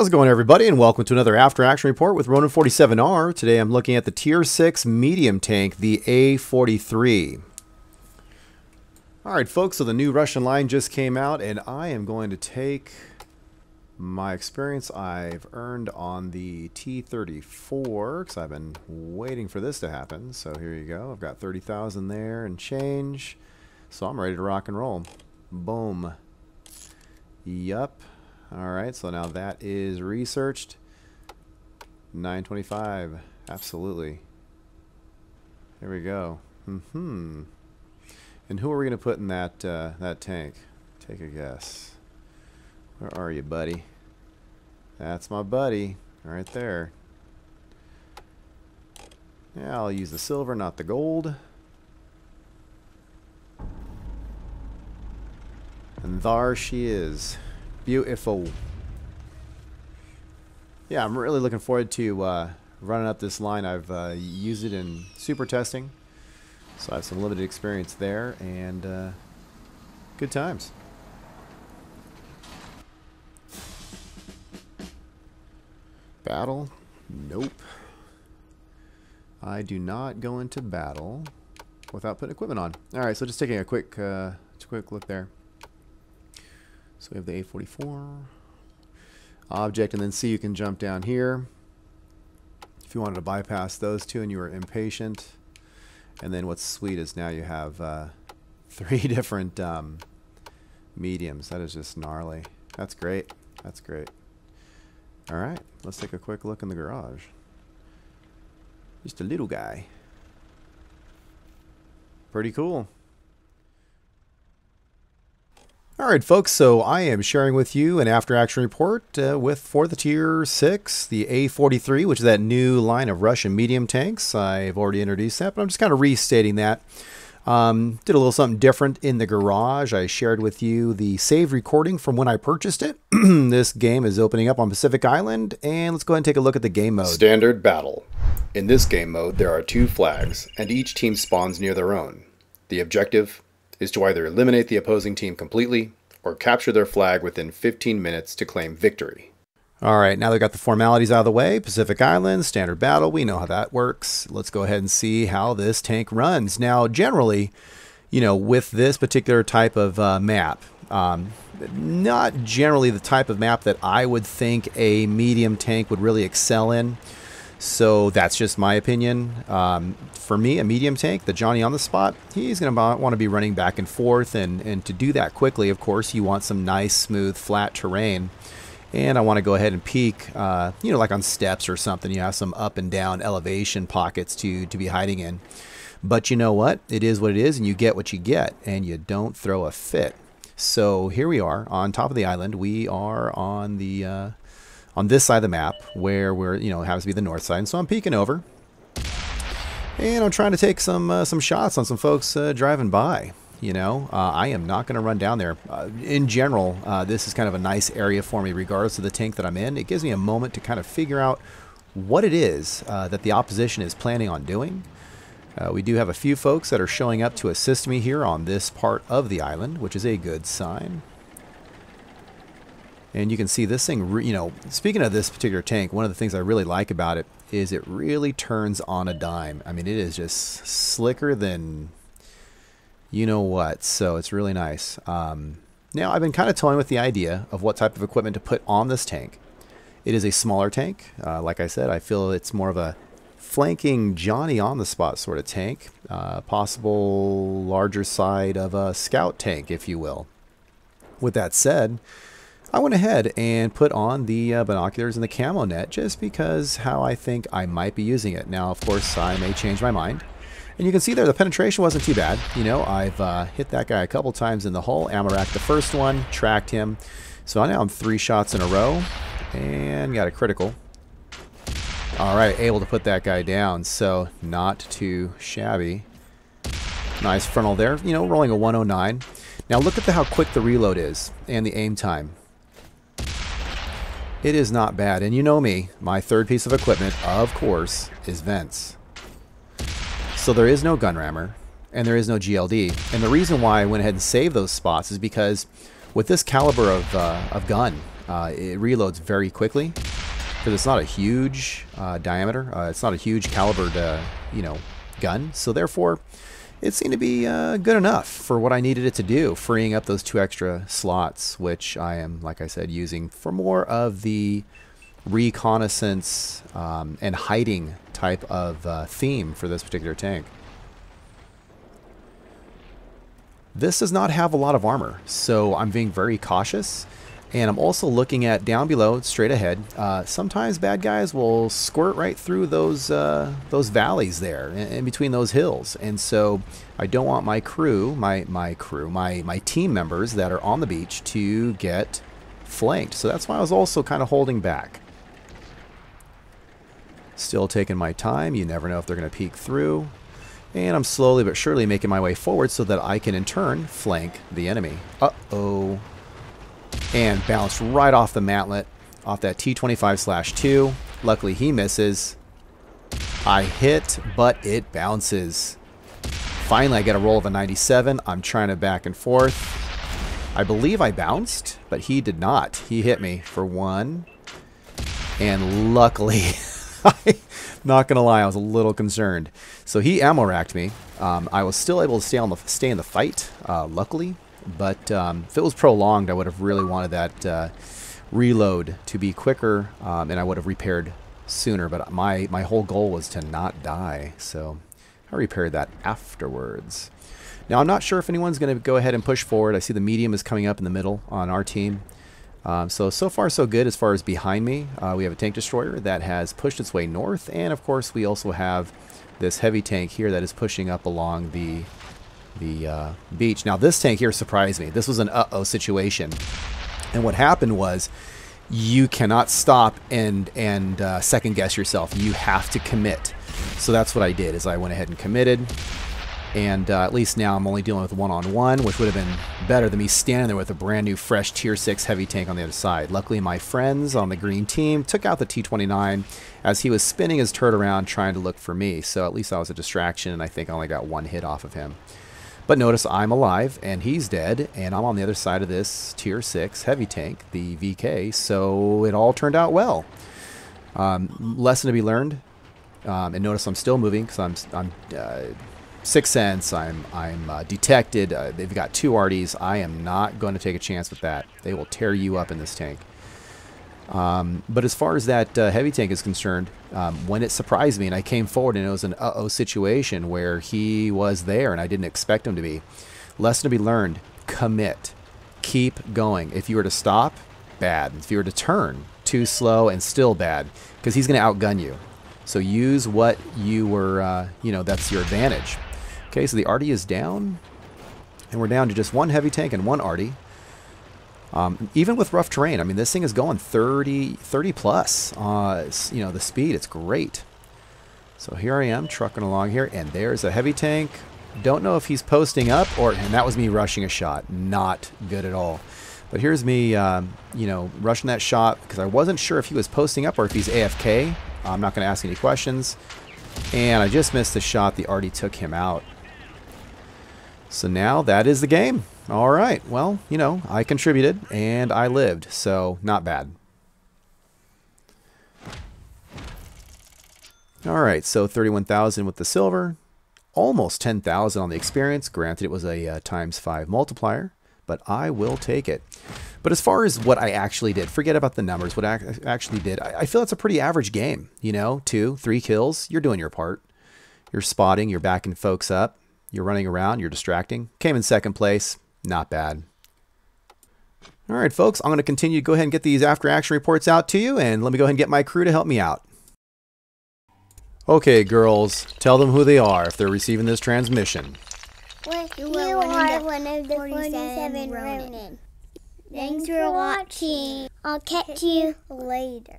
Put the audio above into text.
How's it going, everybody, and welcome to another After Action Report with RONIN 47R. Today I'm looking at the Tier 6 medium tank, the A-43. Alright folks, so the new Russian line just came out, and I am going to take my experience I've earned on the T-34, because I've been waiting for this to happen. So here you go, I've got 30,000 there and change, so I'm ready to rock and roll. Boom. Yup. Alright, so now that is researched. 925. Absolutely. There we go. And who are we going to put in that that tank? Take a guess. Where are you, buddy? That's my buddy. Right there. Yeah, I'll use the silver, not the gold. And there she is. Beautiful. Yeah, I'm really looking forward to running up this line. I've used it in super testing, so I have some limited experience there, and good times. Battle? Nope. I do not go into battle without putting equipment on. Alright, so just taking a quick look there. So we have the A-44 object, and then see, you can jump down here if you wanted to bypass those two and you were impatient. And then what's sweet is now you have 3 different mediums. That is just gnarly. That's great. That's great. Alright, let's take a quick look in the garage. Just a little guy. Pretty cool. Alright folks, so I am sharing with you an after-action report for the Tier 6, the A-43, which is that new line of Russian medium tanks. I've already introduced that, but I'm just kind of restating that. Did a little something different in the garage. I shared with you the save recording from when I purchased it. This game is opening up on Pacific Island, and let's go ahead and take a look at the game mode. Standard Battle. In this game mode, there are 2 flags, and each team spawns near their own. The objective is to either eliminate the opposing team completely or capture their flag within 15 minutes to claim victory. Alright, now they've got the formalities out of the way. Pacific Island, standard battle, we know how that works. Let's go ahead and see how this tank runs. Now, generally, you know, with this particular type of map, not generally the type of map that I would think a medium tank would really excel in. So that's just my opinion. For me, a medium tank, the Johnny on the spot, he's going to want to be running back and forth. And to do that quickly, of course, you want some nice, smooth, flat terrain. And I want to go ahead and peek, you know, like on steps or something. You have some up and down elevation pockets to be hiding in. But you know what? It is what it is, and you get what you get. And you don't throw a fit. So here we are on top of the island. We are on the... on this side of the map, where we're, you know, happens to be the north side. And so I'm peeking over, and I'm trying to take some shots on some folks driving by. You know, I am not going to run down there. In general, this is kind of a nice area for me, regardless of the tank that I'm in. It gives me a moment to kind of figure out what it is that the opposition is planning on doing. We do have a few folks that are showing up to assist me here on this part of the island, which is a good sign. And you can see this thing, you know, speaking of this particular tank, one of the things I really like about it is it really turns on a dime. I mean, it is just slicker than you know what, so it's really nice. Now, I've been kind of toying with the idea of what type of equipment to put on this tank. It is a smaller tank. Like I said, I feel it's more of a flanking Johnny on the spot sort of tank. Possible larger side of a scout tank, if you will. With that said, I went ahead and put on the binoculars and the camo net just because how I think I might be using it. Now, of course, I may change my mind. And you can see there the penetration wasn't too bad. You know, I've hit that guy a couple times in the hull, ammo racked the first one, tracked him. So now I'm 3 shots in a row and got a critical. Alright, able to put that guy down, so not too shabby. Nice frontal there, you know, rolling a 109. Now look at how quick the reload is and the aim time. It is not bad, and you know me, my third piece of equipment, of course, is vents. So there is no gun rammer, and there is no GLD. And the reason why I went ahead and saved those spots is because with this caliber of gun, it reloads very quickly because it's not a huge diameter. It's not a huge calibered, gun. So therefore, it seemed to be good enough for what I needed it to do, freeing up those 2 extra slots, which I am, like I said, using for more of the reconnaissance and hiding type of theme for this particular tank. This does not have a lot of armor, so I'm being very cautious. And I'm also looking at down below, straight ahead. Sometimes bad guys will squirt right through those valleys there, in between those hills. And so I don't want my crew, my team members that are on the beach to get flanked. So that's why I was also kind of holding back. Still taking my time. You never know if they're going to peek through. And I'm slowly but surely making my way forward so that I can in turn flank the enemy. Uh-oh. And bounced right off the mantlet, off that T-25/2. Luckily he misses. I hit, but it bounces. Finally I get a roll of a 97. I'm trying to back and forth. I believe I bounced, but he did not. He hit me for 1. And luckily, not gonna lie, I was a little concerned. So he ammo racked me. I was still able to stay in the fight, luckily. But if it was prolonged, I would have really wanted that reload to be quicker, and I would have repaired sooner. But my whole goal was to not die, so I repaired that afterwards. Now I'm not sure if anyone's going to go ahead and push forward. I see the medium is coming up in the middle on our team. So far so good as far as behind me. We have a tank destroyer that has pushed its way north, and of course we also have this heavy tank here that is pushing up along the beach. Now this tank here surprised me. This was an uh-oh situation, and what happened was you cannot stop and second guess yourself. You have to commit. So that's what I did, is I went ahead and committed, and at least now I'm only dealing with one-on-one, which would have been better than me standing there with a brand new fresh tier 6 heavy tank on the other side. Luckily my friends on the green team took out the T-29 as he was spinning his turret around trying to look for me, so at least I was a distraction, and I think I only got 1 hit off of him. But notice I'm alive and he's dead, and I'm on the other side of this tier 6 heavy tank, the VK, so it all turned out well. Lesson to be learned, and notice I'm still moving because I'm Sixth Sense, I'm detected. They've got 2 RDs. I am not going to take a chance with that. They will tear you up in this tank. But as far as that heavy tank is concerned, when it surprised me and I came forward and it was an uh-oh situation where he was there and I didn't expect him to be. Lesson to be learned, commit. Keep going. If you were to stop, bad. If you were to turn, too slow and still bad, because he's going to outgun you. So use what you were, that's your advantage. Okay, so the RD is down, and we're down to just 1 heavy tank and 1 RD. Even with rough terrain, I mean, this thing is going 30 plus. The speed, it's great. So here I am trucking along here, and there's a heavy tank. Don't know if he's posting up, and that was me rushing a shot. Not good at all. But here's me, rushing that shot because I wasn't sure if he was posting up or if he's AFK. I'm not going to ask any questions. And I just missed the shot. The RD took him out. So now that is the game. All right. Well, I contributed and I lived. So not bad. All right. So 31,000 with the silver. Almost 10,000 on the experience. Granted, it was a ×5 multiplier, but I will take it. But as far as what I actually did, forget about the numbers. What I actually did, I feel it's a pretty average game. 2, 3 kills. You're doing your part. You're spotting. You're backing folks up. You're running around. You're distracting. Came in 2nd place. Not bad. All right, folks. I'm going to continue to go ahead and get these after action reports out to you. And let me go ahead and get my crew to help me out. Okay, girls. Tell them who they are if they're receiving this transmission. You are one of the 47 Ronin. Thanks for watching. I'll catch you later.